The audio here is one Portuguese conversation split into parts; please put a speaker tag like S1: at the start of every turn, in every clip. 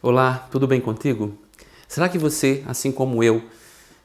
S1: Olá, tudo bem contigo? Será que você, assim como eu,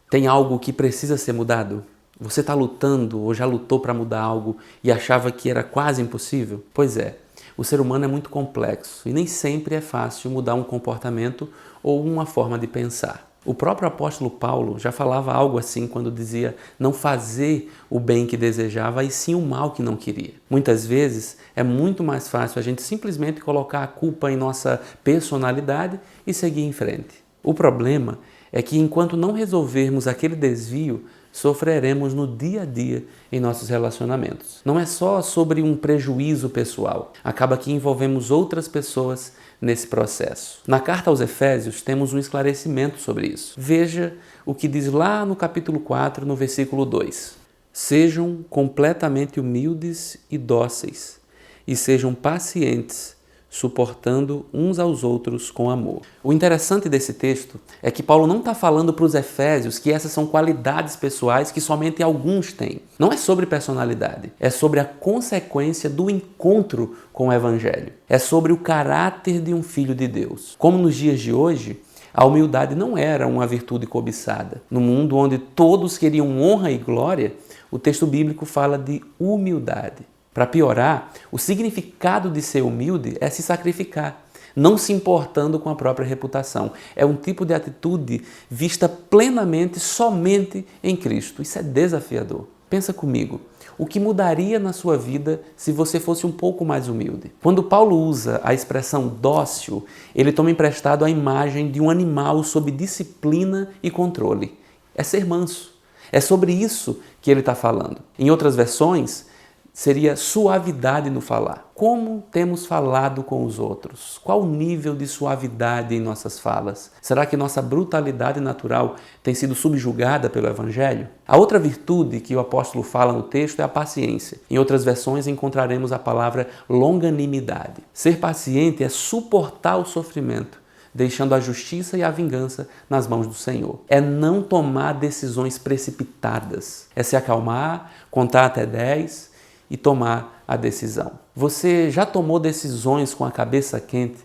S1: tem algo que precisa ser mudado? Você está lutando ou já lutou para mudar algo e achava que era quase impossível? Pois é, o ser humano é muito complexo e nem sempre é fácil mudar um comportamento ou uma forma de pensar. O próprio apóstolo Paulo já falava algo assim quando dizia não fazer o bem que desejava e sim o mal que não queria. Muitas vezes é muito mais fácil a gente simplesmente colocar a culpa em nossa personalidade e seguir em frente. O problema é que enquanto não resolvermos aquele desvio, sofreremos no dia a dia em nossos relacionamentos. Não é só sobre um prejuízo pessoal, acaba que envolvemos outras pessoas nesse processo. Na carta aos Efésios temos um esclarecimento sobre isso. Veja o que diz lá no capítulo 4, no versículo 2. Sejam completamente humildes e dóceis, e sejam pacientes, suportando uns aos outros com amor. O interessante desse texto é que Paulo não está falando para os efésios que essas são qualidades pessoais que somente alguns têm. Não é sobre personalidade, é sobre a consequência do encontro com o Evangelho. É sobre o caráter de um filho de Deus. Como nos dias de hoje, a humildade não era uma virtude cobiçada. No mundo onde todos queriam honra e glória, o texto bíblico fala de humildade. Para piorar, o significado de ser humilde é se sacrificar, não se importando com a própria reputação. É um tipo de atitude vista plenamente somente em Cristo. Isso é desafiador. Pensa comigo, o que mudaria na sua vida se você fosse um pouco mais humilde? Quando Paulo usa a expressão dócil, ele toma emprestado a imagem de um animal sob disciplina e controle. É ser manso. É sobre isso que ele está falando. Em outras versões, seria suavidade no falar. Como temos falado com os outros? Qual o nível de suavidade em nossas falas? Será que nossa brutalidade natural tem sido subjugada pelo Evangelho? A outra virtude que o apóstolo fala no texto é a paciência. Em outras versões encontraremos a palavra longanimidade. Ser paciente é suportar o sofrimento, deixando a justiça e a vingança nas mãos do Senhor. É não tomar decisões precipitadas. É se acalmar, contar até 10 e tomar a decisão. Você já tomou decisões com a cabeça quente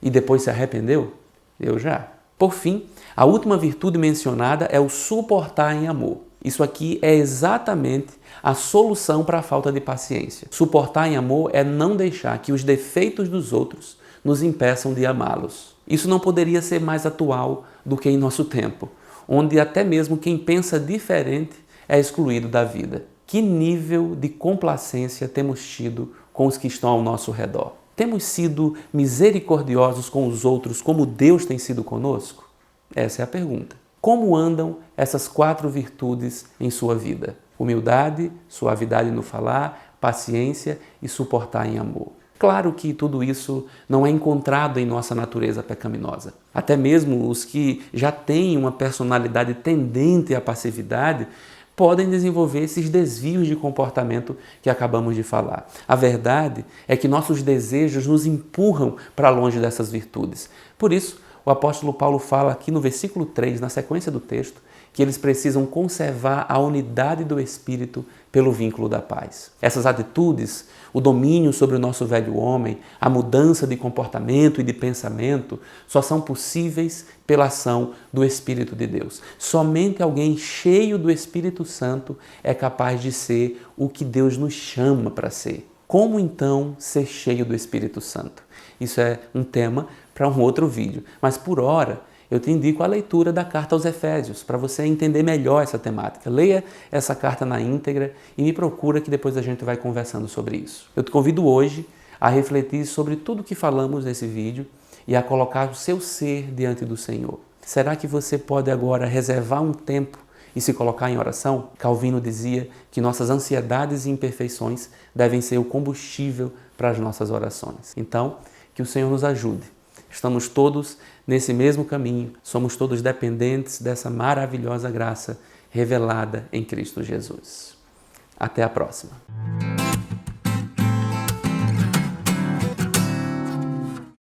S1: e depois se arrependeu? Eu já. Por fim, a última virtude mencionada é o suportar em amor. Isso aqui é exatamente a solução para a falta de paciência. Suportar em amor é não deixar que os defeitos dos outros nos impeçam de amá-los. Isso não poderia ser mais atual do que em nosso tempo, onde até mesmo quem pensa diferente é excluído da vida. Que nível de complacência temos tido com os que estão ao nosso redor? Temos sido misericordiosos com os outros como Deus tem sido conosco? Essa é a pergunta. Como andam essas 4 virtudes em sua vida? Humildade, suavidade no falar, paciência e suportar em amor. Claro que tudo isso não é encontrado em nossa natureza pecaminosa. Até mesmo os que já têm uma personalidade tendente à passividade podem desenvolver esses desvios de comportamento que acabamos de falar. A verdade é que nossos desejos nos empurram para longe dessas virtudes. Por isso, o apóstolo Paulo fala aqui no versículo 3, na sequência do texto, que eles precisam conservar a unidade do Espírito pelo vínculo da paz. Essas atitudes, o domínio sobre o nosso velho homem, a mudança de comportamento e de pensamento, só são possíveis pela ação do Espírito de Deus. Somente alguém cheio do Espírito Santo é capaz de ser o que Deus nos chama para ser. Como então ser cheio do Espírito Santo? Isso é um tema para um outro vídeo, mas por hora eu te indico a leitura da carta aos Efésios, para você entender melhor essa temática. Leia essa carta na íntegra e me procura que depois a gente vai conversando sobre isso. Eu te convido hoje a refletir sobre tudo que falamos nesse vídeo e a colocar o seu ser diante do Senhor. Será que você pode agora reservar um tempo e se colocar em oração? Calvino dizia que nossas ansiedades e imperfeições devem ser o combustível para as nossas orações. Então, que o Senhor nos ajude. Estamos todos nesse mesmo caminho, somos todos dependentes dessa maravilhosa graça revelada em Cristo Jesus. Até a próxima.